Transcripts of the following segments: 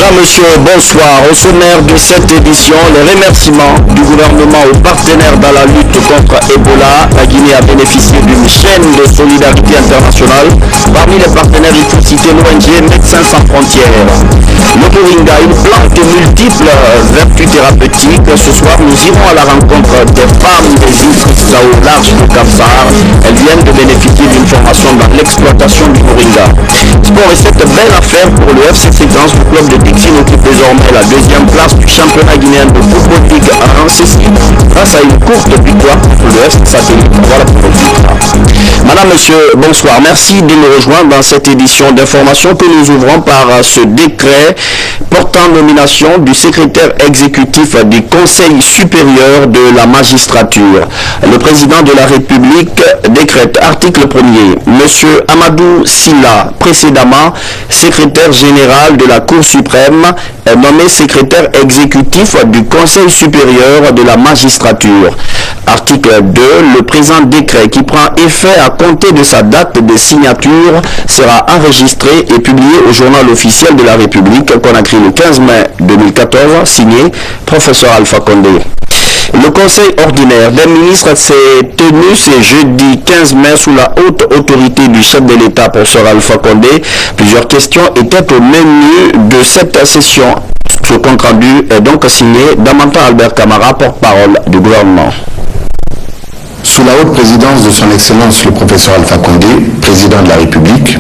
Madame, Monsieur, bonsoir. Au sommaire de cette édition, les remerciements du gouvernement aux partenaires dans la lutte contre Ebola. La Guinée a bénéficié d'une chaîne de solidarité internationale. Parmi les partenaires, il faut citer l'ONG Médecins sans frontières. Le Moringa, une plante de multiples vertus thérapeutiques. Ce soir, nous irons à la rencontre des femmes des îles au large du Cap-Sahar. Elles viennent de bénéficier d'une formation dans l'exploitation du Moringa. Sport, et cette belle affaire pour le FC Séquence, le club de Dixine occupe désormais la deuxième place du championnat guinéen de football Ligue 1, ceci grâce à une courte victoire contre le FC Satellite. Voilà pour le titre. Madame, Monsieur, bonsoir. Merci de nous rejoindre dans cette édition d'information que nous ouvrons par ce décret portant nomination du secrétaire exécutif du Conseil supérieur de la magistrature. Le président de la République décrète, article 1er, Monsieur Amadou Silla, précédemment secrétaire général de la Cour suprême, est nommé secrétaire exécutif du Conseil supérieur de la magistrature. Article 2, le présent décret qui prend effet à compter de sa date de signature sera enregistré et publié au journal officiel de la République, Conakry, le 15 mai 2014, signé professeur Alpha Condé. Le conseil ordinaire des ministres s'est tenu ce jeudi 15 mai sous la haute autorité du chef de l'État, professeur Alpha Condé. Plusieurs questions étaient au menu de cette session. Ce compte rendu est donc signé d'Amanta Albert Camara, porte-parole du gouvernement. Sous la haute présidence de son Excellence le professeur Alpha Condé, président de la République,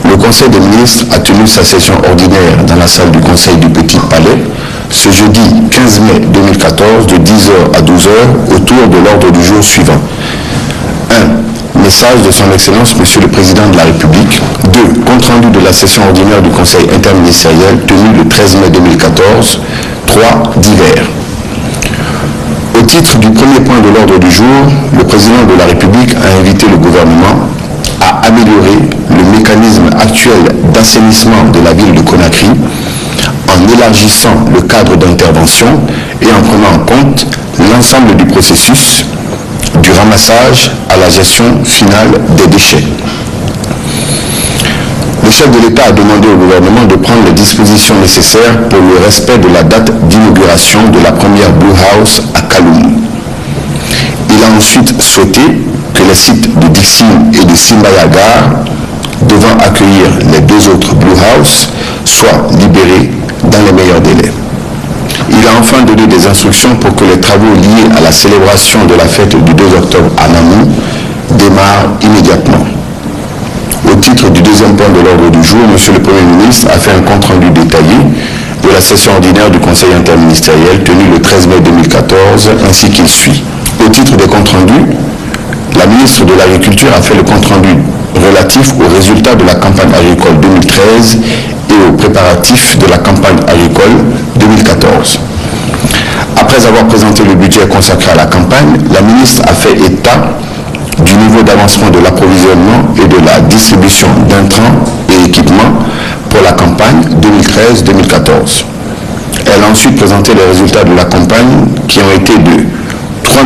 le Conseil des ministres a tenu sa session ordinaire dans la salle du Conseil du Petit Palais ce jeudi 15 mai 2014 de 10h à 12h autour de l'ordre du jour suivant. 1. Message de son Excellence Monsieur le Président de la République. 2. Compte rendu de la session ordinaire du Conseil interministériel tenue le 13 mai 2014. 3. Divers. Au titre du premier point de l'ordre du jour, le Président de la République a invité le gouvernement à améliorer le mécanisme actuel d'assainissement de la ville de Conakry en élargissant le cadre d'intervention et en prenant en compte l'ensemble du processus, du ramassage à la gestion finale des déchets. Le chef de l'État a demandé au gouvernement de prendre les dispositions nécessaires pour le respect de la date d'inauguration de la première Blue House à Kaloum. Il a ensuite souhaité que les sites de Dixine et de Simbayagar, devant accueillir les deux autres Blue House, soient libérés dans les meilleurs délais. Il a enfin donné des instructions pour que les travaux liés à la célébration de la fête du 2 octobre à Namou démarrent immédiatement. Au titre du deuxième point de l'ordre du jour, M. le Premier ministre a fait un compte-rendu détaillé de la session ordinaire du Conseil interministériel tenue le 13 mai 2014, ainsi qu'il suit. Au titre des comptes rendus, la ministre de l'Agriculture a fait le compte-rendu relatif aux résultats de la campagne agricole 2013 et aux préparatifs de la campagne agricole 2014. Après avoir présenté le budget consacré à la campagne, la ministre a fait état du niveau d'avancement de l'approvisionnement et de la distribution d'intrants et équipements pour la campagne 2013-2014. Elle a ensuite présenté les résultats de la campagne qui ont été de 3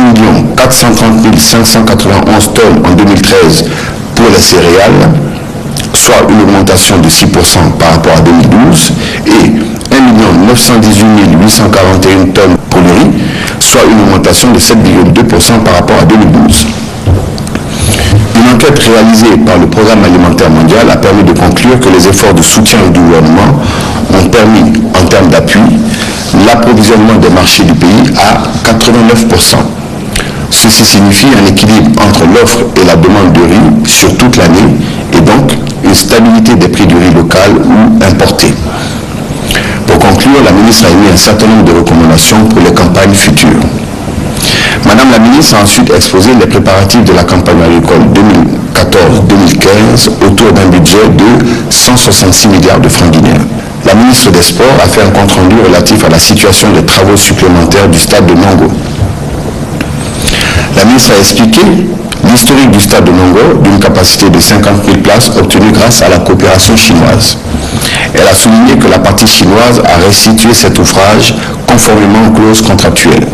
430 591 tonnes en 2013 pour les céréales, soit une augmentation de 6% par rapport à 2012, et 1 918 841 tonnes pour le riz, soit une augmentation de 7,2% par rapport à 2012. Une enquête réalisée par le Programme alimentaire mondial a permis de conclure que les efforts de soutien du gouvernement ont permis, en termes d'appui, l'approvisionnement des marchés du pays à 89%. Ceci signifie un équilibre entre l'offre et la demande de riz sur toute l'année et donc une stabilité des prix du riz local ou importé. Pour conclure, la ministre a émis un certain nombre de recommandations pour les campagnes futures. Madame la ministre a ensuite exposé les préparatifs de la campagne agricole 2014-2015 autour d'un budget de 166 milliards de francs guinéens. La ministre des Sports a fait un compte-rendu relatif à la situation des travaux supplémentaires du stade de Nongo. La ministre a expliqué l'historique du stade de Nongo, d'une capacité de 50 000 places obtenue grâce à la coopération chinoise. Elle a souligné que la partie chinoise a restitué cet ouvrage conformément aux clauses contractuelles.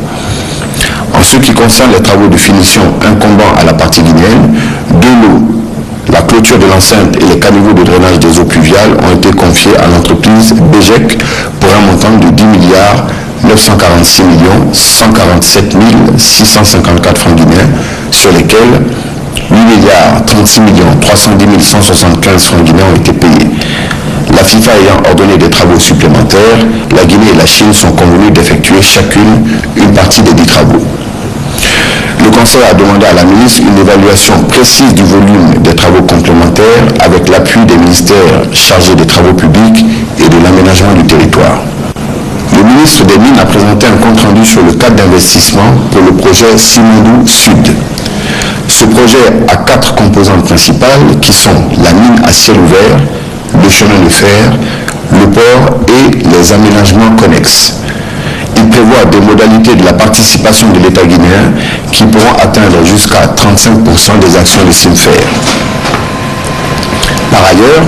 En ce qui concerne les travaux de finition incombant à la partie guinéenne, de l'eau, la clôture de l'enceinte et les caniveaux de drainage des eaux pluviales ont été confiés à l'entreprise BGEC un montant de 10 milliards 946 147 654 francs guinéens, sur lesquels 8 milliards 36 310 175 francs guinéens ont été payés. La FIFA ayant ordonné des travaux supplémentaires, la Guinée et la Chine sont convenues d'effectuer chacune une partie des 10 travaux. Le Conseil a demandé à la ministre une évaluation précise du volume des travaux complémentaires avec l'appui des ministères chargés des travaux publics et de l'aménagement du territoire. Le ministre des Mines a présenté un compte-rendu sur le cadre d'investissement pour le projet Simandou Sud. Ce projet a 4 composantes principales qui sont la mine à ciel ouvert, le chemin de fer, le port et les aménagements connexes. Il prévoit des modalités de la participation de l'État guinéen qui pourront atteindre jusqu'à 35% des actions de Simfer. Par ailleurs,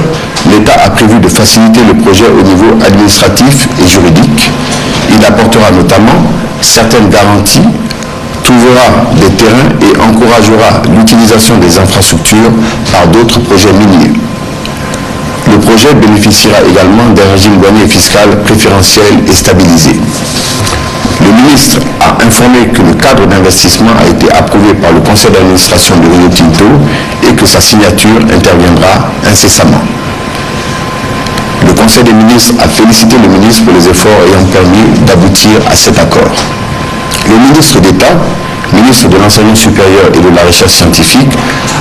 l'État a prévu de faciliter le projet au niveau administratif et juridique. Il apportera notamment certaines garanties, trouvera des terrains et encouragera l'utilisation des infrastructures par d'autres projets miniers. Le projet bénéficiera également d'un régime douanier fiscal préférentiel et stabilisé. Le ministre a informé que le cadre d'investissement a été approuvé par le conseil d'administration de Rio Tinto et que sa signature interviendra incessamment. Le conseil des ministres a félicité le ministre pour les efforts ayant permis d'aboutir à cet accord. Le ministre d'État, ministre de l'Enseignement supérieur et de la Recherche scientifique,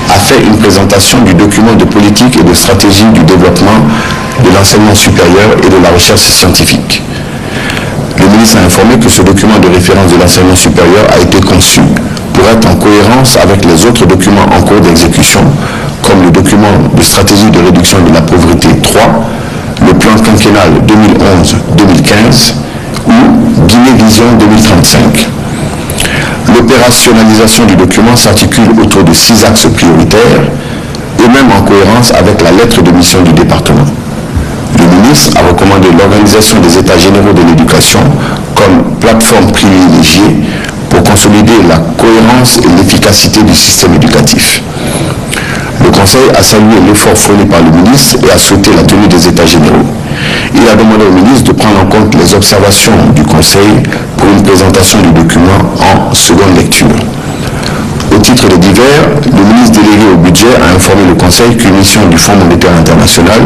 a fait une présentation du document de politique et de stratégie du développement de l'enseignement supérieur et de la recherche scientifique. Le ministre a informé que ce document de référence de l'enseignement supérieur a été conçu pour être en cohérence avec les autres documents en cours d'exécution, comme le document de stratégie de réduction de la pauvreté 3, le plan quinquennal 2011-2015 ou Guinée Vision 2035. L'opérationnalisation du document s'articule autour de 6 axes prioritaires, eux-mêmes en cohérence avec la lettre de mission du département. Le ministre a recommandé l'organisation des États généraux de l'éducation comme plateforme privilégiée pour consolider la cohérence et l'efficacité du système éducatif. Le Conseil a salué l'effort fourni par le ministre et a souhaité la tenue des États généraux. Il a demandé au ministre de prendre en compte les observations du Conseil pour une présentation du document en seconde lecture. Au titre des divers, le ministre délégué au budget a informé le Conseil qu'une mission du Fonds monétaire international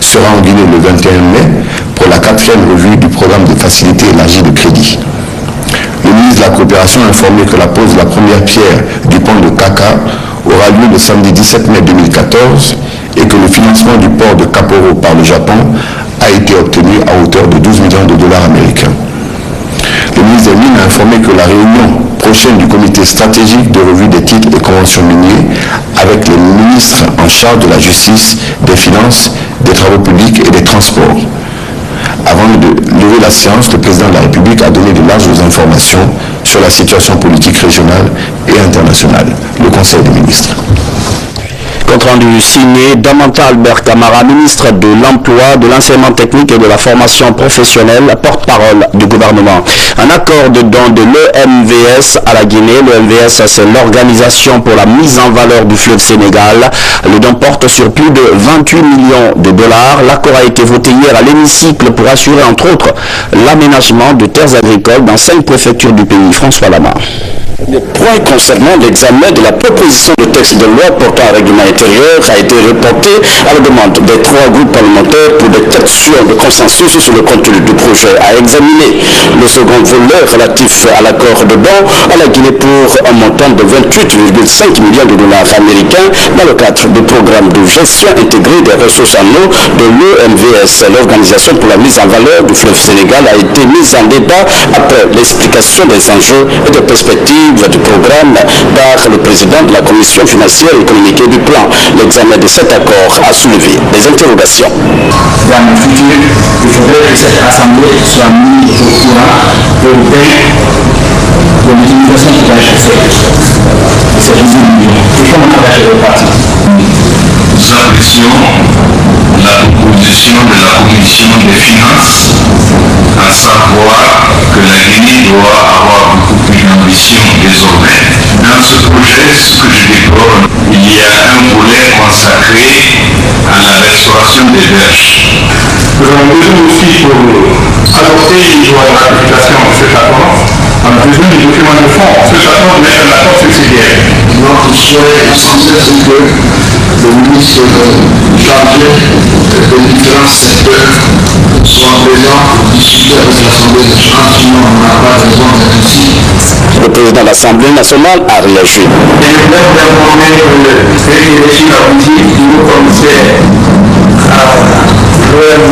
sera en Guinée le 21 mai pour la 4e revue du programme de facilité élargie de crédit. Le ministre de la Coopération a informé que la pose de la première pierre du pont de Kaka aura lieu le samedi 17 mai 2014 et que le financement du port de Kaporo par le Japon a été obtenu à hauteur de 12 millions de dollars américains. Le ministre des Mines a informé que la réunion prochaine du comité stratégique de revue des titres et conventions miniers avec les ministres en charge de la justice, des finances, des travaux publics et des transports. Avant de lever la séance, le président de la République a donné de larges informations sur la situation politique régionale et internationale. Le Conseil des ministres. Compte rendu signé Damanta Albert Camara, ministre de l'Emploi, de l'Enseignement technique et de la formation professionnelle, porte-parole du gouvernement. Un accord de don de l'EMVS à la Guinée. L'EMVS, c'est l'Organisation pour la mise en valeur du fleuve Sénégal. Le don porte sur plus de 28 millions de dollars. L'accord a été voté hier à l'hémicycle pour assurer, entre autres, l'aménagement de terres agricoles dans 5 préfectures du pays. François Lama. Le point concernant l'examen de la proposition de texte de loi portant un règlement intérieur a été reporté à la demande des 3 groupes parlementaires pour des questions de consensus sur le contenu du projet à examiner. Le second volet relatif à l'accord de don à la Guinée pour un montant de 28,5 millions de dollars américains dans le cadre du programme de gestion intégrée des ressources en eau de l'EMVS. L'Organisation pour la mise en valeur du fleuve Sénégal a été mise en débat après l'explication des enjeux et des perspectives du programme par le président de la Commission financière, économique et du plan. L'examen de cet accord a soulevé des interrogations. Dans le futur, il faudrait que cette assemblée soit mise au courant de l'utilisation du HCF. C'est résumé. Et comment engager le parti? Nous apprécions la proposition de la Commission des finances, à savoir que la Guinée doit avoir beaucoup plus d'ambition désormais. Dans ce projet, ce que je déplore, il y a un volet consacré à la restauration des berges. Nous avons besoin aussi pour le fond, ce que ça met dans l'accord subsidiaire. Notre souhait essentiel, c'est que le ministre chargé des différents secteurs soit présent pour discuter avec l'Assemblée nationale, sinon on n'a pas raison d'être ici. Le président de l'Assemblée nationale a réagi. Et je voulais vous informer que Rémi la politique du nouveau commissaire à l'OM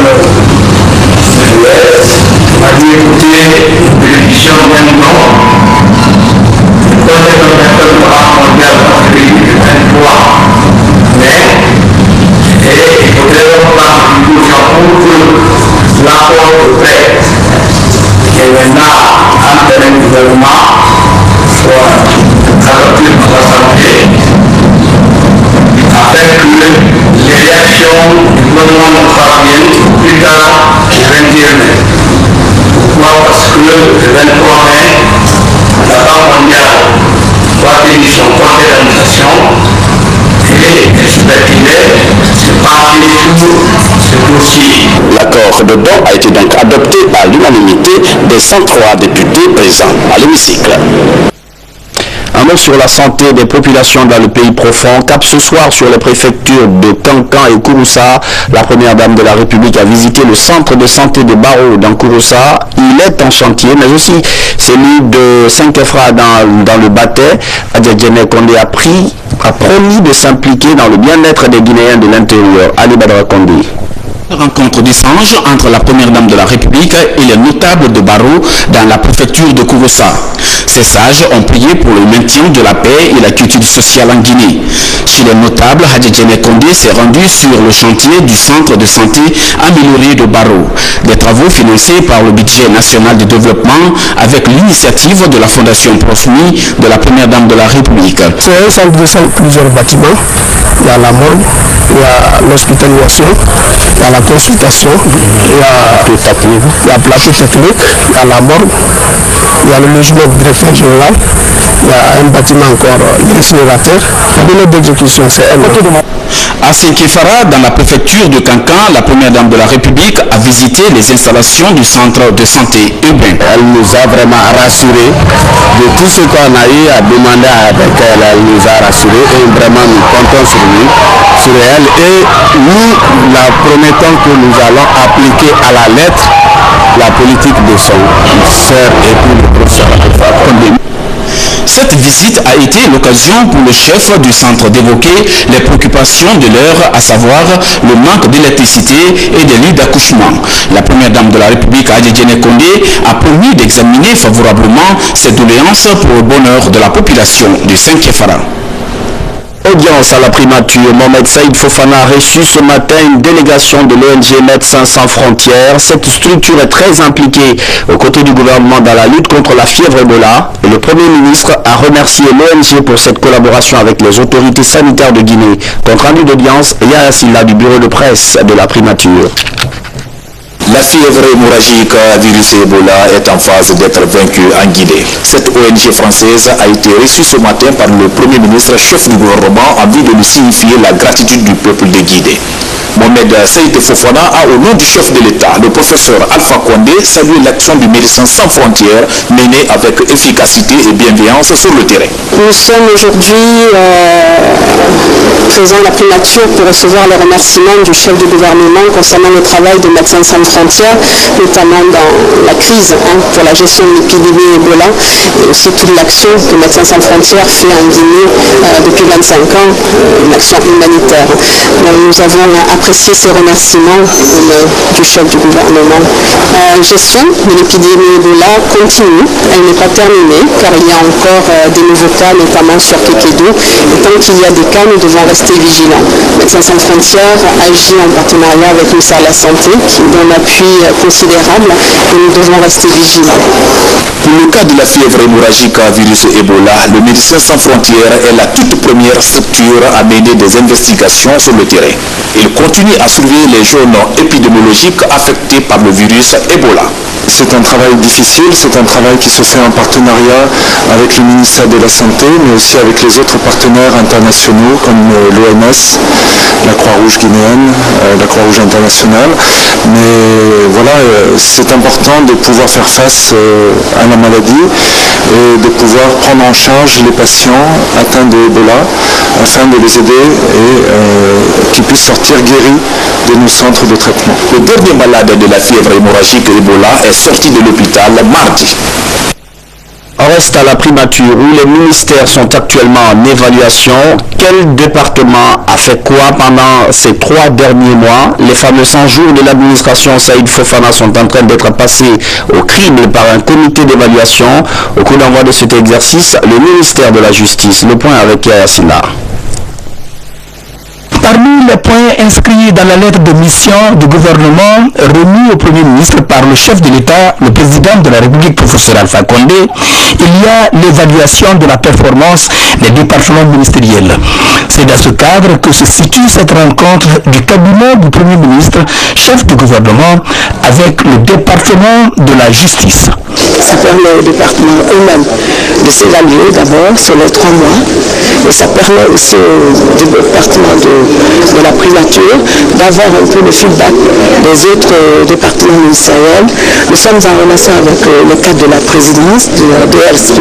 a dit écouter l'élection d'un nom. Peut-être un personne va mondial dans le pays de 23. Mais, il faudrait avoir une discussion pour que l'accord de paix qui est maintenant entre le gouvernement soit adopté par l'Assemblée afin que l'élection du gouvernement parvienne plus tard le 21 mai. Pourquoi? Parce que le 23 mai, la Banque mondiale va tenir son conseil d'administration et expertiser ce dossier. L'accord de don a été donc adopté à l'unanimité des 103 députés présents à l'hémicycle. Un mot sur la santé des populations dans le pays profond. Cap ce soir sur les préfectures de Kankan et Kouroussa. La première dame de la République a visité le centre de santé de Baro dans Kouroussa. Il est en chantier, mais aussi celui de Saint-Kefra dans le Baté. Adjadjene Kondé a promis de s'impliquer dans le bien-être des Guinéens de l'intérieur. Ali Badra Kondé. Rencontre d'échange entre la première dame de la République et les notables de Baro dans la préfecture de Kouroussa. Ces sages ont prié pour le maintien de la paix et la culture sociale en Guinée. Chez les notables, Adjadjene Kondé s'est rendu sur le chantier du centre de santé amélioré de Baro. Des travaux financés par le budget national de développement avec l'initiative de la Fondation Prosmi de la première dame de la République. C'est un centre de santé, plusieurs bâtiments. Il y a la morgue, il y a l'hospitalisation, il y a la consultation, il y a plateau technique, il y a la morgue, il y a le logement du directeur général, il y a un bâtiment encore, l'incinérateur. Le délai d'exécution, c'est un an. À Saint-Kefara, dans la préfecture de Kankan, la première dame de la République a visité les installations du centre de santé urbain. Elle nous a vraiment rassurés de tout ce qu'on a eu à demander avec elle. Elle nous a rassurés et vraiment nous comptons sur elle. Et nous la promettons que nous allons appliquer à la lettre la politique de son sœur et puis le professeur Kondé. Cette visite a été l'occasion pour le chef du centre d'évoquer les préoccupations de l'heure, à savoir le manque d'électricité et des lits d'accouchement. La première dame de la République, Adjadjene Kondé, a promis d'examiner favorablement ces doléances pour le bonheur de la population de Saint-Kefara. Audience à la primature. Mohamed Saïd Fofana a reçu ce matin une délégation de l'ONG Médecins sans frontières. Cette structure est très impliquée aux côtés du gouvernement dans la lutte contre la fièvre Ebola. Et le Premier ministre a remercié l'ONG pour cette collaboration avec les autorités sanitaires de Guinée. Compte rendu d'audience, Yaya Silla du bureau de presse de la primature. La fièvre hémorragique à virus Ebola est en phase d'être vaincue en Guinée. Cette ONG française a été reçue ce matin par le Premier ministre, chef du gouvernement, en vue de lui signifier la gratitude du peuple de Guinée. Mohamed Saïd Fofana a, au nom du chef de l'État, le professeur Alpha Condé, salué l'action du Médecins sans frontières menée avec efficacité et bienveillance sur le terrain. Nous sommes aujourd'hui présents à la primature pour recevoir les remerciements du chef du gouvernement concernant le travail de Médecins sans frontières, notamment dans la crise pour la gestion de l'épidémie Ebola et aussi toute l'action que Médecins sans frontières fait en Guinée depuis 25 ans, une action humanitaire. Donc, nous avons apprécié ces remerciements du chef du gouvernement. La gestion de l'épidémie Ebola continue, elle n'est pas terminée car il y a encore des nouveaux cas, notamment sur Kékédou. Et tant qu'il y a des cas, nous devons rester vigilants. Médecins sans frontières agit en partenariat avec le ministère de la Santé qui donne un appui considérable et nous devons rester vigilants. Pour le cas de la fièvre hémorragique à virus Ebola, le Médecins sans frontières est la toute première structure à mener des investigations sur le terrain. Il continue à surveiller les zones épidémiologiques affectées par le virus Ebola. C'est un travail difficile, c'est un travail qui se fait en partenariat avec le ministère de la Santé, mais aussi avec les autres partenaires internationaux comme l'OMS, la Croix-Rouge guinéenne, la Croix-Rouge internationale. Mais voilà, c'est important de pouvoir faire face à la maladie et de pouvoir prendre en charge les patients atteints de Ebola afin de les aider et qu'ils puissent sortir guéris de nos centres de traitement. Le dernier malade de la fièvre hémorragique Ebola est sorti de l'hôpital mardi. On reste à la primature où les ministères sont actuellement en évaluation. Quel département a fait quoi pendant ces 3 derniers mois? Les fameux 100 jours de l'administration Saïd Fofana sont en train d'être passés au crible par un comité d'évaluation. Au coup d'envoi de cet exercice, le ministère de la Justice. Le point avec Yaya Silla. Parmi les points inscrits dans la lettre de mission du gouvernement remis au Premier ministre par le chef de l'État, le président de la République, professeur Alpha Condé, il y a l'évaluation de la performance des départements ministériels. C'est dans ce cadre que se situe cette rencontre du cabinet du Premier ministre, chef du gouvernement, avec le département de la justice. Ça permet aux départements eux-mêmes de s'évaluer d'abord sur les 3 mois et ça permet aussi au département de la primature d'avoir un peu le feedback des autres départements ministériels. Nous sommes en relation avec le cadre de la présidence de DLSP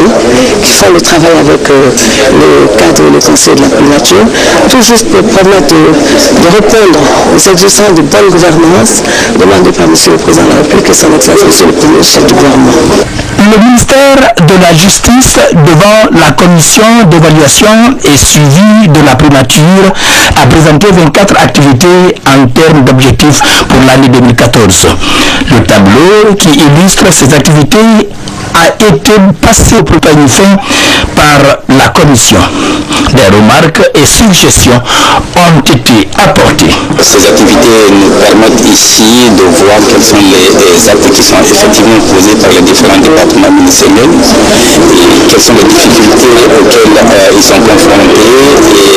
qui font le travail avec le cadre et le conseil de la primature, tout juste pour permettre de répondre aux exigences de bonne gouvernance demandées par M. le Président de la République et son Excellence M. le Premier chef du gouvernement. Le ministère de la Justice, devant la commission d'évaluation et suivi de la primature, a présenté 24 activités en termes d'objectifs pour l'année 2014. Le tableau qui illustre ces activités a été passé au protagonifiant par la commission. Des remarques et suggestions ont été apportées. Ces activités nous permettent ici de voir quels sont les actes qui sont effectivement posés par les différents départements ministériels et quelles sont les difficultés auxquelles ils sont confrontés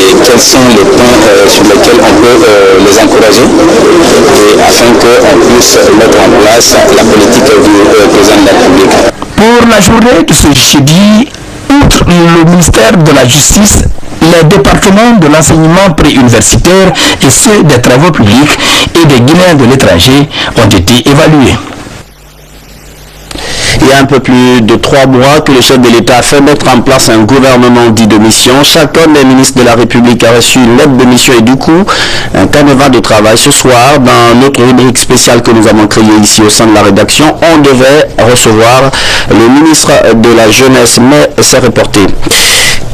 et quels sont les points sur lesquels on peut les encourager et afin qu'on puisse mettre en place la politique du président de la République. Pour la journée de ce jeudi, outre le ministère de la Justice, les départements de l'enseignement préuniversitaire et ceux des travaux publics et des Guinéens de l'étranger ont été évalués. Il y a un peu plus de 3 mois que le chef de l'État a fait mettre en place un gouvernement dit de mission. Chacun des ministres de la République a reçu une lettre de mission et du coup un canevas de travail. Ce soir, dans notre rubrique spéciale que nous avons créée ici au sein de la rédaction, on devait recevoir le ministre de la Jeunesse, mais c'est reporté.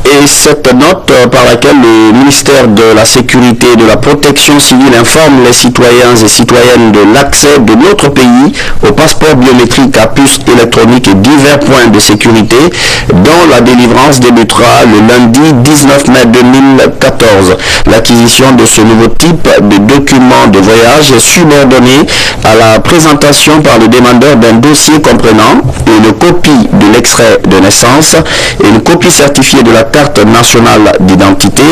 Et cette note par laquelle le ministère de la Sécurité et de la Protection civile informe les citoyens et citoyennes de l'accès de notre pays au passeport biométrique à puce électronique et divers points de sécurité dont la délivrance débutera le lundi 19 mai 2014. L'acquisition de ce nouveau type de document de voyage est subordonnée à la présentation par le demandeur d'un dossier comprenant une copie de l'extrait de naissance, une copie certifiée de la carte nationale d'identité,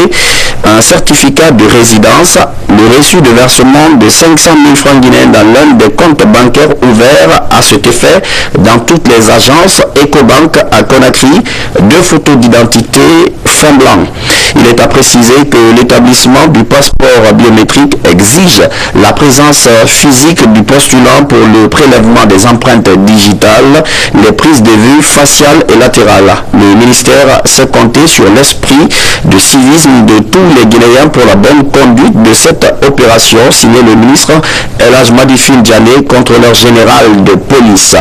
un certificat de résidence, le reçu de versement de 500 000 francs guinéens dans l'un des comptes bancaires ouverts à cet effet dans toutes les agences Ecobank à Conakry, 2 photos d'identité fond blanc. Il est à préciser que l'établissement du passeport biométrique exige la présence physique du postulant pour le prélèvement des empreintes digitales, les prises de vue faciales et latérales. Le ministère s'est compté sur l'esprit de civisme de tous les Guinéens pour la bonne conduite de cette opération, signé le ministre El Hadj Madifine Diané, contrôleur général de police.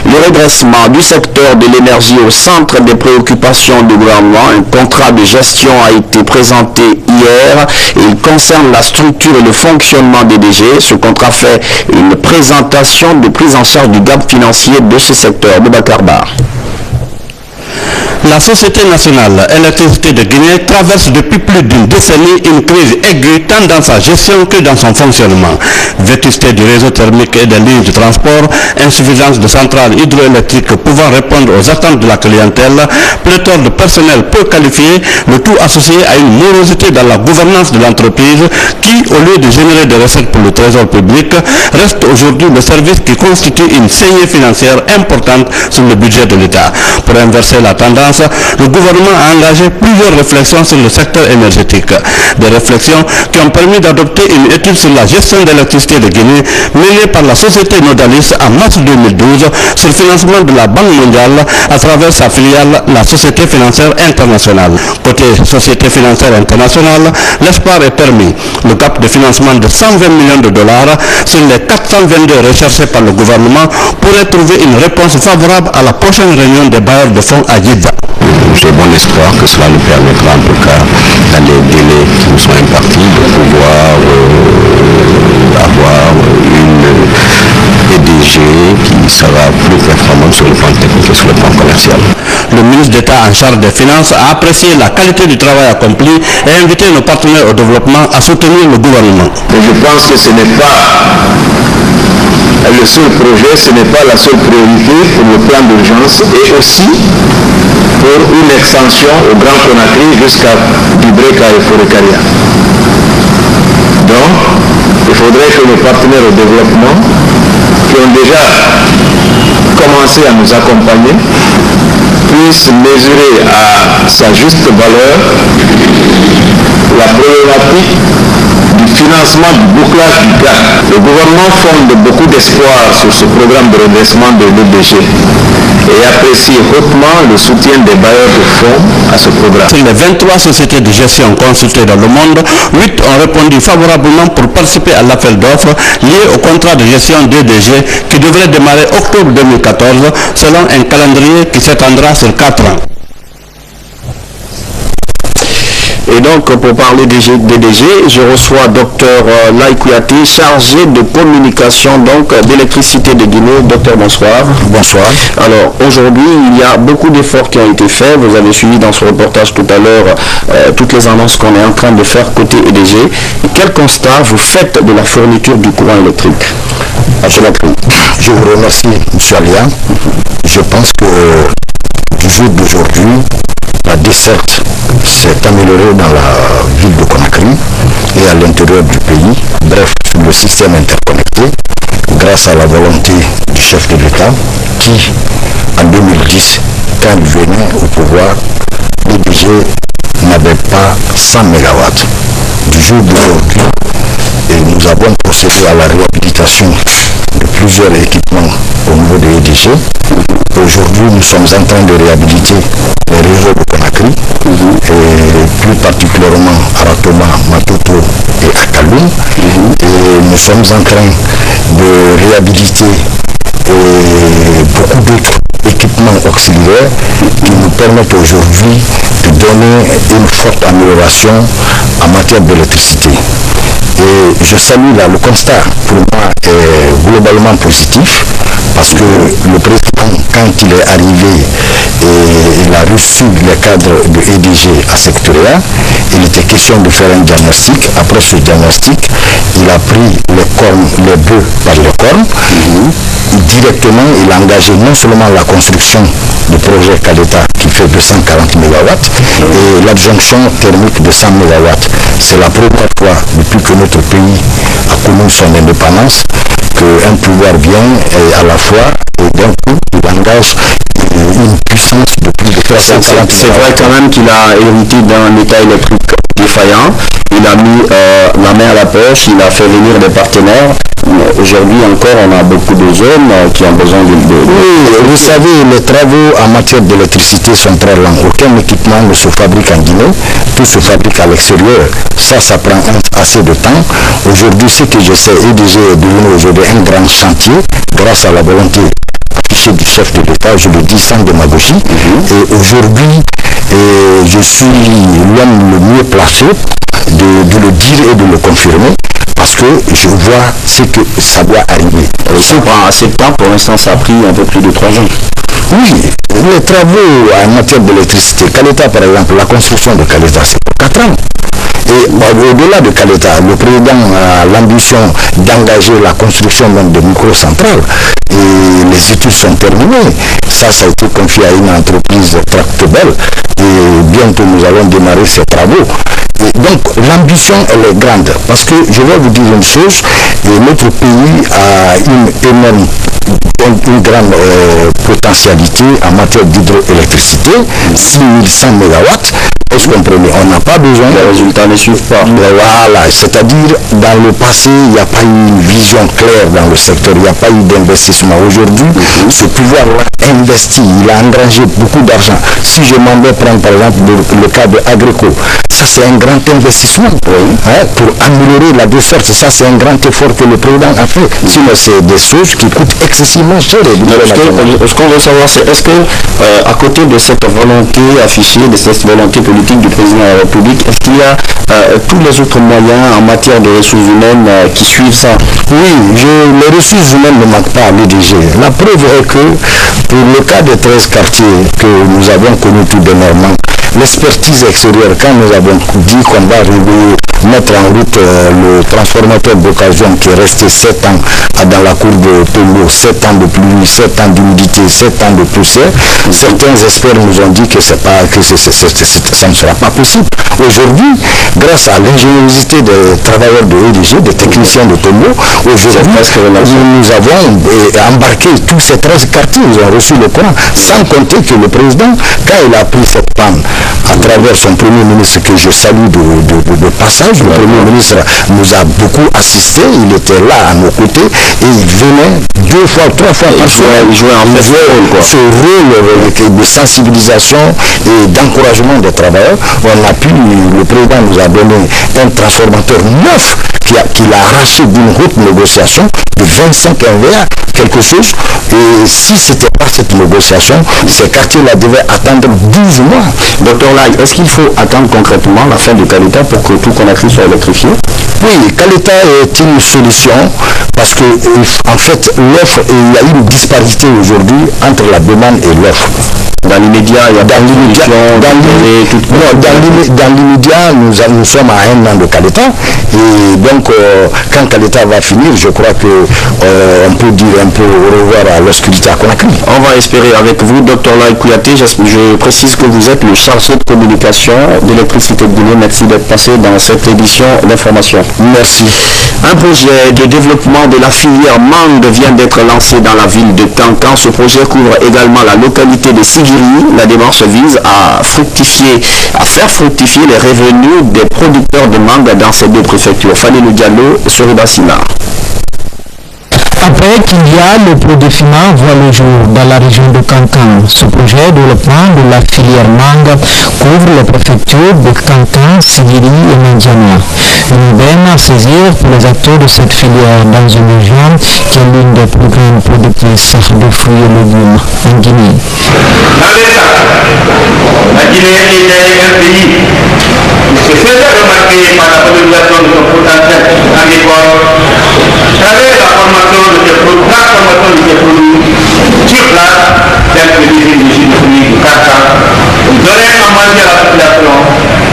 Le redressement du secteur de l'énergie au centre des préoccupations du gouvernement, un contrat de gestion a été présenté hier et il concerne la structure et le fonctionnement des DG. Ce contrat fait une présentation de prise en charge du gap financier de ce secteur. Boubacar Bar. La Société nationale électricité de Guinée traverse depuis plus d'une décennie une crise aiguë tant dans sa gestion que dans son fonctionnement. Vétusté du réseau thermique et des lignes de transport, insuffisance de centrales hydroélectriques pouvant répondre aux attentes de la clientèle, pléthore de personnel peu qualifié, le tout associé à une morosité dans la gouvernance de l'entreprise qui, au lieu de générer des recettes pour le trésor public, reste aujourd'hui le service qui constitue une saignée financière importante sur le budget de l'État. Pour inverser la tendance, le gouvernement a engagé plusieurs réflexions sur le secteur énergétique. Des réflexions qui ont permis d'adopter une étude sur la gestion de l'électricité de Guinée menée par la société Nodalis en mars 2012 sur le financement de la Banque mondiale à travers sa filiale, la Société financière internationale. Côté Société financière internationale, l'espoir est permis. Le gap de financement de 120 millions de dollars sur les 422 recherchés par le gouvernement pourrait trouver une réponse favorable à la prochaine réunion des bailleurs de fonds à Jeddah. J'ai bon espoir que cela nous permettra, en tout cas, dans les délais qui nous sont impartis, de pouvoir avoir une PDG qui sera plus performante sur le plan technique et sur le plan commercial. Le ministre d'État en charge des Finances a apprécié la qualité du travail accompli et invité nos partenaires au développement à soutenir le gouvernement. Et je pense que ce n'est pas le seul projet, ce n'est pas la seule priorité pour le plan d'urgence et aussi pour une extension au Grand Conakry jusqu'à Bibreka et Forécaria. Donc, il faudrait que nos partenaires au développement, qui ont déjà commencé à nous accompagner, puissent mesurer à sa juste valeur la problématique du financement du bouclage du gaz. Le gouvernement fonde beaucoup d'espoir sur ce programme de redressement de l'EDG et apprécie hautement le soutien des bailleurs de fonds à ce programme. Sur les 23 sociétés de gestion consultées dans le monde, 8 ont répondu favorablement pour participer à l'appel d'offres lié au contrat de gestion d'EDG qui devrait démarrer octobre 2014 selon un calendrier qui s'étendra sur 4 ans. Et donc, pour parler des DDG, je reçois Dr Laye Kouyaté, chargé de communication d'électricité de Guinée. Docteur, bonsoir. Bonsoir. Alors, aujourd'hui, il y a beaucoup d'efforts qui ont été faits. Vous avez suivi dans ce reportage tout à l'heure toutes les annonces qu'on est en train de faire côté EDG. Quel constat vous faites de la fourniture du courant électrique? Je vous remercie, M. Alia. Je pense que du jour d'aujourd'hui, la desserte s'est améliorée dans la ville de Conakry et à l'intérieur du pays, bref, le système interconnecté, grâce à la volonté du chef de l'État qui, en 2010, quand il venait au pouvoir, l'EDG n'avait pas 100 MW. Du jour d'aujourd'hui, et nous avons procédé à la réhabilitation de plusieurs équipements au niveau de l'EDG. Aujourd'hui, nous sommes en train de réhabiliter les réseaux de Conakry, et plus particulièrement à Ratoma, Matoto et à Kaloum. Et nous sommes en train de réhabiliter beaucoup d'autres équipements auxiliaires qui nous permettent aujourd'hui de donner une forte amélioration en matière d'électricité. Et je salue là, le constat pour moi est globalement positif parce que le président, quand il est arrivé et il a reçu les cadres de EDG à Sectoria, il était question de faire un diagnostic. Après ce diagnostic, il a pris les bœufs par les cornes. Directement, il a engagé non seulement la construction du projet Caleta qui fait 240 MW et l'adjonction thermique de 100 MW. C'est la première fois depuis que notre pays a connu son indépendance qu'un pouvoir vient et à la fois, d'un coup, il engage une puissance de plus de 340 MW. C'est vrai quand même qu'il a hérité d'un état électrique défaillant. Il a mis la main à la poche, il a fait venir des partenaires. Aujourd'hui encore, on a beaucoup de zones qui ont besoin de... Oui, vous savez, les travaux en matière d'électricité sont très lents. Aucun équipement ne se fabrique en Guinée, tout se fabrique à l'extérieur. Ça prend assez de temps. Aujourd'hui, ce que je sais, EDG est devenu aujourd'hui un grand chantier grâce à la volonté affichée du chef de l'État, je le dis sans démagogie. Et aujourd'hui, je suis l'homme le mieux placé de le dire et de le confirmer. Parce que je vois ce que ça doit arriver. Ça prend assez de temps, pour l'instant ça a pris un peu plus de 3 ans. Oui, les travaux en matière d'électricité, Caleta par exemple, la construction de Caleta, c'est pour 4 ans. Et au-delà de Caleta, le président a l'ambition d'engager la construction même de microcentrales. Et les études sont terminées. Ça a été confié à une entreprise Tractebel. Et bientôt nous allons démarrer ces travaux. Et donc l'ambition elle est grande. Parce que je vais vous dire une chose, notre pays a une grande potentialité en matière d'hydroélectricité, 6100 MW. Vous comprenez, on n'a pas besoin. Les résultats ne suivent pas. Voilà, c'est-à-dire dans le passé, il n'y a pas eu une vision claire dans le secteur, il n'y a pas eu d'investissement. Aujourd'hui, ce pouvoir-là investit, il a engrangé beaucoup d'argent. Si je m'en vais prendre par exemple le cas de Agrico, ça c'est un grand investissement pour améliorer la desserte. Ça c'est un grand effort que le président a fait. Sinon c'est des choses qui coûtent excessivement cher. Ce qu'on veut savoir c'est est-ce que à côté de cette volonté affichée, de cette volonté politique du président de la République, est-ce qu'il y a tous les autres moyens en matière de ressources humaines qui suivent ça? Oui, les ressources humaines ne manquent pas à l'EDG. La preuve est que pour le cas des 13 quartiers que nous avons connus tout dernièrement, l'expertise extérieure, quand nous avons dit qu'on va mettre en route le transformateur d'occasion qui est resté 7 ans dans la cour de Tongo, 7 ans de pluie, 7 ans d'humidité, 7 ans de poussière, certains experts nous ont dit que ça ne sera pas possible. Aujourd'hui, grâce à l'ingéniosité des travailleurs de EDG, des techniciens de Tongo, aujourd'hui, nous avons embarqué tous ces 13 quartiers, ils ont reçu le courant, sans compter que le président, quand il a pris cette panne, à travers son premier ministre que je salue de passage, le premier ministre nous a beaucoup assisté, il était là à nos côtés et il venait 2 fois, 3 fois par semaine. Il jouait ce rôle de sensibilisation et d'encouragement des travailleurs. Le président nous a donné un transformateur neuf qu'il a arraché d'une haute négociation de 25 MVA, quelque chose. Et si ce n'était pas cette négociation, ces quartiers-là devaient attendre 12 mois. Docteur Lai, est-ce qu'il faut attendre concrètement la fin du Caleta pour que tout Conakry soit électrifié? Oui, Caleta est une solution parce que en fait l'offre, il y a une disparité aujourd'hui entre la demande et l'offre. Dans l'immédiat, il y a dans l'immédiat, nous sommes à 1 an de Caleta et donc quand Caleta va finir, je crois que on peut dire un peu au revoir à l'obscurité à Conakry. On va espérer avec vous, Dr Lai Kouyaté. Je précise que vous êtes le chargé de communication d'Électricité de Guinée. Merci d'être passé dans cette édition d'information. Merci. Un projet de développement de la filière mangue vient d'être lancé dans la ville de Kankan. Ce projet couvre également la localité de Sigiri. La démarche vise à faire fructifier les revenus des producteurs de mangue dans ces 2 préfectures, Falilou Diallo et Soriba Sima. Après qu'il y a le Prodefima voit le jour dans la région de Kankan. Ce projet de développement de la filière mangue couvre les préfectures de Kankan, Sigiri et Mandjana. Une veine à saisir pour les acteurs de cette filière dans une région qui est l'une des plus grandes productrices de fruits et légumes en Guinée. La Guinée est un pays qui se fait remarquer par la valorisation de son potentiel agricole, travers la transformation de ses produits sur place, tels que les usines de fruits du Kankan, donner à manger à la population,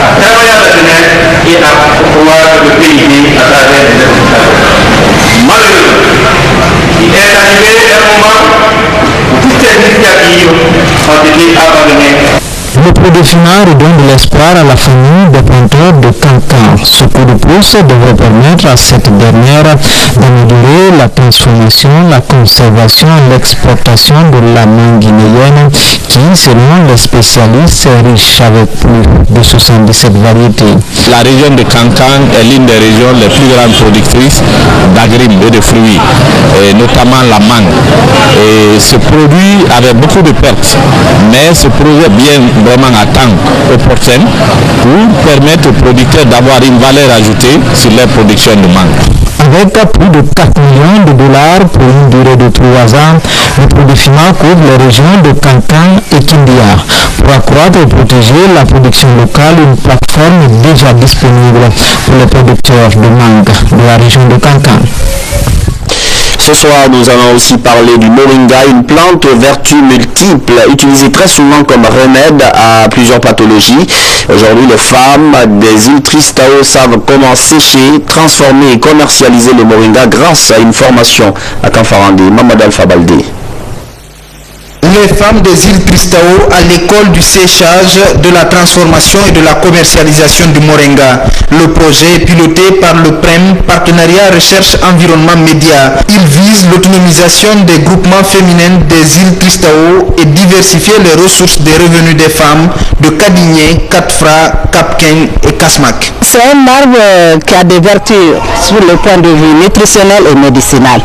à travailler à la jeunesse et à pouvoir le PIB à travers les exportations. Malheureusement, il est arrivé un moment où toutes ces initiatives ont été abandonnées. Le Prodefina redonne de l'espoir à la famille des planteurs de Kankan. Ce coup de pouce devrait permettre à cette dernière d'améliorer la transformation, la conservation et l'exportation de la mangue guinéenne qui, selon les spécialistes, est riche avec plus de 77 variétés. La région de Kankan est l'une des régions les plus grandes productrices d'agrumes et de fruits, et notamment la mangue. Et ce produit avait beaucoup de pertes, mais ce projet bien vraiment à temps opportun pour permettre aux producteurs d'avoir une valeur ajoutée sur leur production de mangue. Avec plus de 4 millions de dollars pour une durée de 3 ans, le Prodefima couvre les régions de Kankan et Kindia. Pour accroître et protéger la production locale, une plateforme est déjà disponible pour les producteurs de mangue de la région de Kankan. Ce soir, nous allons aussi parler du moringa, une plante aux vertus multiples, utilisée très souvent comme remède à plusieurs pathologies. Aujourd'hui, les femmes des îles Tristão savent comment sécher, transformer et commercialiser le moringa grâce à une formation à Kanfarandi. Mamadou Alpha Baldé. Les femmes des îles Tristão à l'école du séchage, de la transformation et de la commercialisation du moringa. Le projet est piloté par le PREM, Partenariat Recherche Environnement Média. Il vise l'autonomisation des groupements féminins des îles Tristão et diversifier les ressources des revenus des femmes de Kadigné, Katfra, Kapken et Kasmak. C'est un arbre qui a des vertus sur le point de vue nutritionnel et médicinal.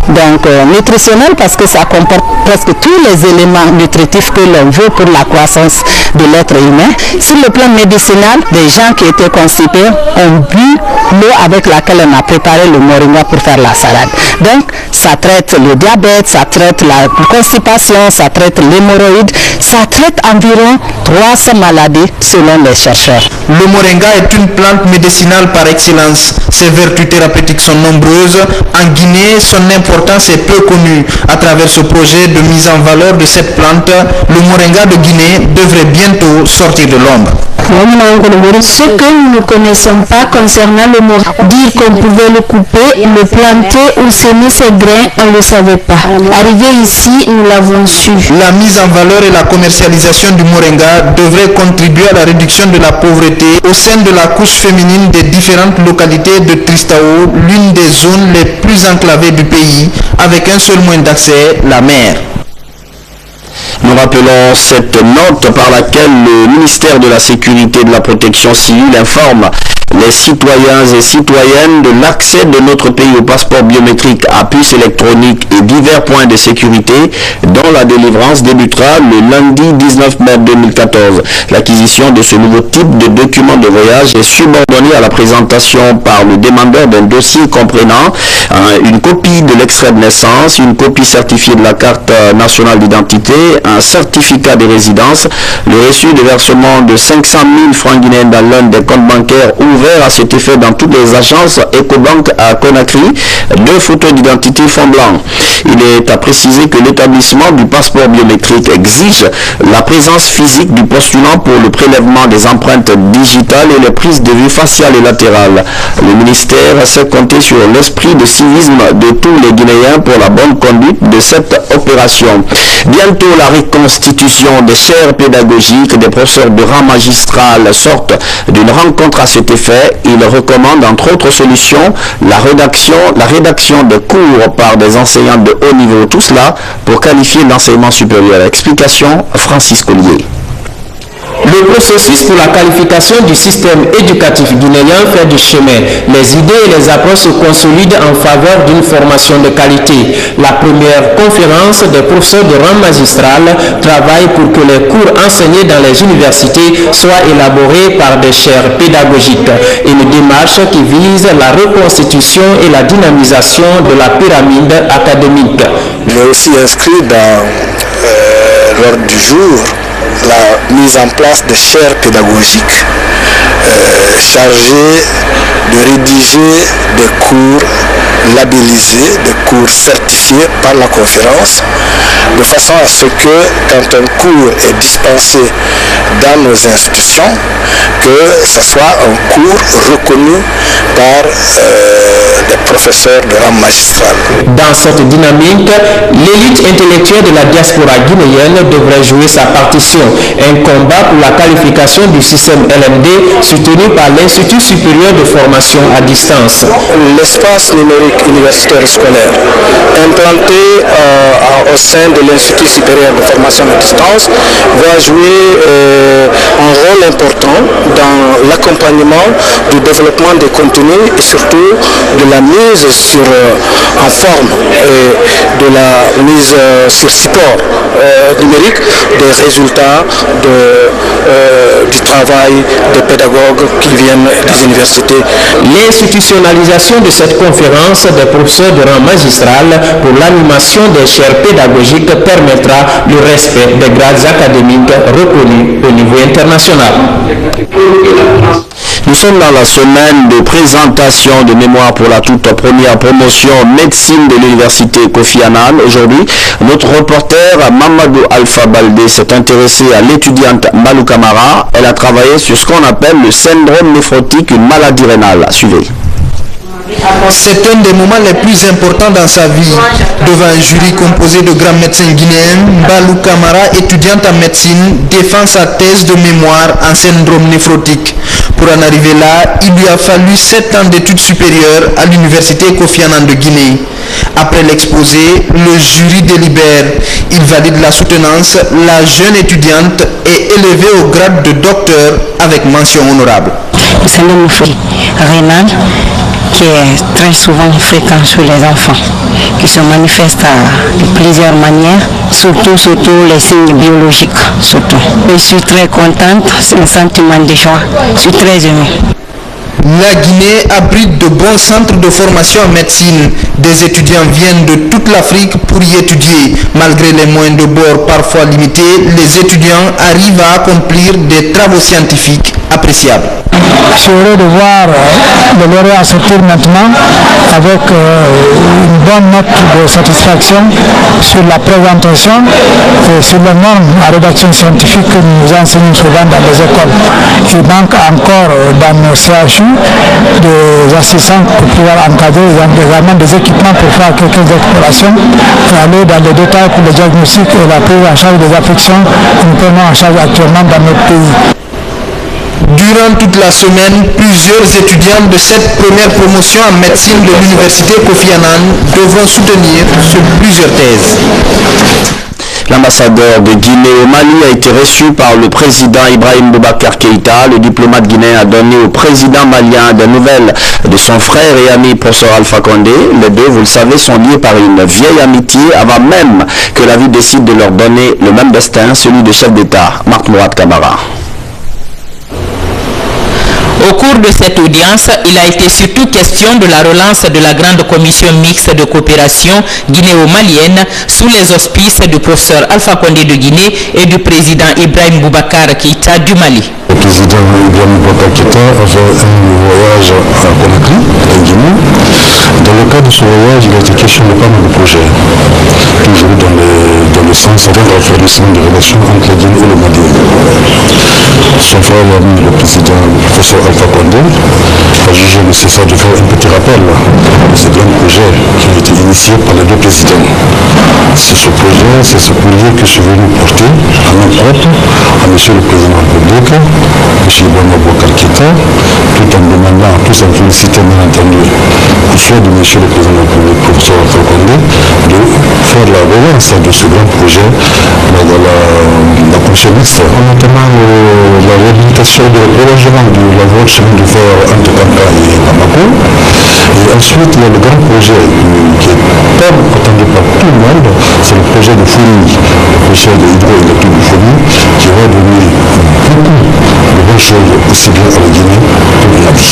Donc nutritionnel parce que ça comporte presque tous les éléments nutritifs que l'on veut pour la croissance de l'être humain. Sur le plan médicinal, des gens qui étaient constipés ont bu l'eau avec laquelle on a préparé le moringa pour faire la salade. Donc ça traite le diabète, ça traite la constipation, ça traite l'hémorroïde, ça traite environ 300 maladies selon les chercheurs. Le moringa est une plante médicinale par excellence. Ses vertus thérapeutiques sont nombreuses. En Guinée, son importance est peu connue. À travers ce projet de mise en valeur de cette plante, le moringa de Guinée devrait bientôt sortir de l'ombre. Ce que nous ne connaissons pas concernant le moringa, dire qu'on pouvait le couper, le planter ou semer ses grains, on ne le savait pas. Arrivé ici, nous l'avons su. La mise en valeur et la commercialisation du moringa devrait contribuer à la réduction de la pauvreté au sein de la couche féminine des différentes localités de Tristão, l'une des zones les plus enclavées du pays, avec un seul moyen d'accès, la mer. Nous rappelons cette note par laquelle le ministère de la Sécurité et de la Protection civile informe les citoyens et citoyennes de l'accès de notre pays au passeport biométrique à puce électronique et divers points de sécurité dont la délivrance débutera le lundi 19 mai 2014. L'acquisition de ce nouveau type de document de voyage est subordonnée à la présentation par le demandeur d'un dossier comprenant une copie de l'extrait de naissance, une copie certifiée de la carte nationale d'identité, un certificat de résidence, le reçu de versement de 500 000 francs guinéens dans l'un des comptes bancaires ouverts à cet effet dans toutes les agences Ecobank à Conakry, 2 photos d'identité fond blanc. Il est à préciser que l'établissement du passeport biométrique exige la présence physique du postulant pour le prélèvement des empreintes digitales et les prises de vue faciales et latérales. Le ministère sait compter sur l'esprit de civisme de tous les Guinéens pour la bonne conduite de cette opération. Bientôt, la reconstitution des chaires pédagogiques des professeurs de rang magistral sortent d'une rencontre à cet effet. Il recommande entre autres solutions la rédaction de cours par des enseignants de haut niveau. Tout cela pour qualifier l'enseignement supérieur. Explication Francis Collier. Le processus pour la qualification du système éducatif guinéen fait du chemin. Les idées et les approches se consolident en faveur d'une formation de qualité. La première conférence des professeurs de rang magistral travaille pour que les cours enseignés dans les universités soient élaborés par des chaires pédagogiques. Une démarche qui vise la reconstitution et la dynamisation de la pyramide académique. Il est aussi inscrit dans l'ordre du jour la mise en place de chaires pédagogiques chargées de rédiger des cours labellisés, des cours certifiés par la conférence, de façon à ce que quand un cours est dispensé dans nos institutions, que ce soit un cours reconnu par des professeurs de rang magistral. Dans cette dynamique, l'élite intellectuelle de la diaspora guinéenne devrait jouer sa partition. Un combat pour la qualification du système LMD soutenu par l'Institut supérieur de formation à distance. L'espace numérique universitaire scolaire implanté au sein de l'Institut supérieur de formation à distance va jouer un rôle important dans l'accompagnement du développement des contenus et surtout de la mise en forme et de la mise sur support numérique des résultats du travail des pédagogues qui viennent des universités. L'institutionnalisation de cette conférence des professeurs de rang magistral pour l'animation des chaires pédagogiques permettra le respect des grades académiques reconnus au niveau international. Nous sommes dans la semaine de présentation de mémoire pour la toute première promotion médecine de l'université Kofi Annan. Aujourd'hui, notre reporter Mamadou Alpha Baldé s'est intéressé à l'étudiante Malou Camara. Elle a travaillé sur ce qu'on appelle le syndrome néphrotique, une maladie rénale. Suivez. C'est un des moments les plus importants dans sa vie. Devant un jury composé de grands médecins guinéens, Balou Camara, étudiante en médecine, défend sa thèse de mémoire en syndrome néphrotique. Pour en arriver là, il lui a fallu 7 ans d'études supérieures à l'université Kofi Annan de Guinée. Après l'exposé, le jury délibère. Il valide la soutenance. La jeune étudiante est élevée au grade de docteur avec mention honorable. Le syndrome néphrotique rénal qui est très souvent fréquent chez les enfants, qui se manifeste de plusieurs manières, surtout les signes biologiques. Surtout. Je suis très contente, c'est un sentiment de joie, je suis très émue. La Guinée abrite de bons centres de formation en médecine. Des étudiants viennent de toute l'Afrique pour y étudier. Malgré les moyens de bord parfois limités, les étudiants arrivent à accomplir des travaux scientifiques appréciables. Je suis heureux de voir le lauréat sortir maintenant avec une bonne note de satisfaction sur la présentation et sur les normes à rédaction scientifique que nous enseignons souvent dans les écoles. Il manque encore dans nos CHU des assistants pour pouvoir encadrer également des équipements pour faire quelques explorations et aller dans les détails pour le diagnostic et la prise en charge des affections que nous prenons en charge actuellement dans notre pays. Durant toute la semaine, plusieurs étudiants de cette première promotion en médecine de l'université Kofi Annan devront soutenir sur plusieurs thèses. L'ambassadeur de Guinée au Mali a été reçu par le président Ibrahim Boubacar Keïta. Le diplomate guinéen a donné au président malien des nouvelles de son frère et ami professeur Alpha Condé. Les deux, vous le savez, sont liés par une vieille amitié avant même que la vie décide de leur donner le même destin, celui de chef d'État, Marc Mourad Camara. Au cours de cette audience, il a été surtout question de la relance de la grande commission mixte de coopération guinéo-malienne sous les auspices du professeur Alpha Condé de Guinée et du président Ibrahim Boubacar Keïta du Mali. Le président Ibrahim Boubacar Keïta a fait un voyage à Conakry, en Guinée. Dans le cadre de ce voyage, il a été question de pas mal de projets, toujours dans le sens d'un raffermissement des relations entre la Guinée et le Mali. Son frère, le président, le professeur Alpha Condé, a jugé nécessaire de faire un petit rappel de ces grands projets qui ont été initiés par les deux présidents. C'est ce projet que je suis venu porter à mon propre, à M. le Président de la République, M. Ibrahim Boubacar Keïta, tout en demandant, tous en félicitant bien entendu, au choix de M. le Président de la République, professeur Alpha Condé, de faire la relance de ce grand projet dans la commission mixte, notamment la réhabilitation de prolongement de la voie de chemin de fer entre Kankan et Bamako. Et ensuite, il y a le grand projet qui est pas attendu par tout le monde, c'est le projet de Founi, le projet de hydroélectrique de Founi, qui va donner beaucoup de bonnes choses aussi bien à la Guinée que au Mali.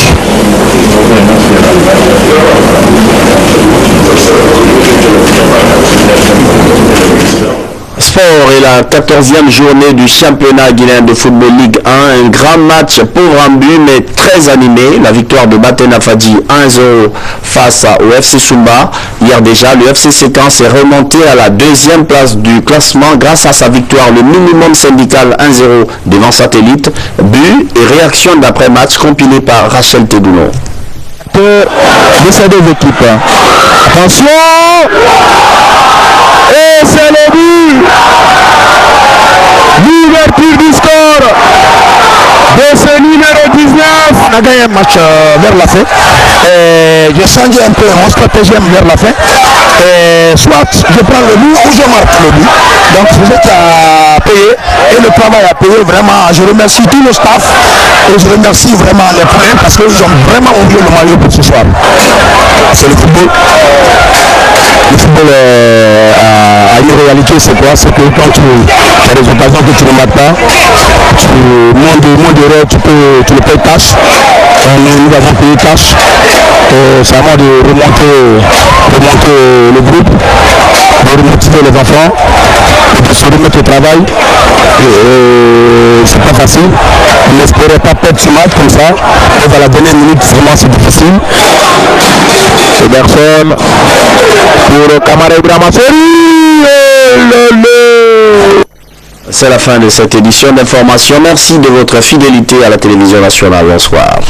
Sport et la 14e journée du championnat guinéen de football Ligue 1. Un grand match pauvre en but mais très animé. La victoire de Batena Fadji 1-0 face au FC Soumba. Hier déjà, le FC Séquence est remonté à la 2e place du classement grâce à sa victoire, le minimum syndical 1-0 devant Satellite. But et réaction d'après-match compilé par Rachel Tedoulon. De ces deux équipes. Attention! Et c'est le but! L'ouverture du score de ce numéro 19. On a gagné un match vers la fin. J'ai changé un peu mon stratagème vers la fin. Soit je prends le but ou je marque le but. Donc vous êtes à payer et le travail à payer. Vraiment, je remercie tout le staff et je remercie vraiment les frères parce qu'ils ont vraiment oublié le maillot pour ce soir. C'est le football. Le football a une réalité, c'est quoi? C'est que quand tu as des occasions que tu ne marques pas, tu moins d'erreurs, tu le payes cash. Nous avons payé cash. C'est à moi de remonter le groupe, de remotiver les enfants, de se remettre au travail. c'est pas facile. On n'espérait pas perdre ce match comme ça. Et à la dernière minute, vraiment c'est difficile. Ederson pour Kamara Ibrahima. C'est la fin de cette édition d'information. Merci de votre fidélité à la télévision nationale. Bonsoir.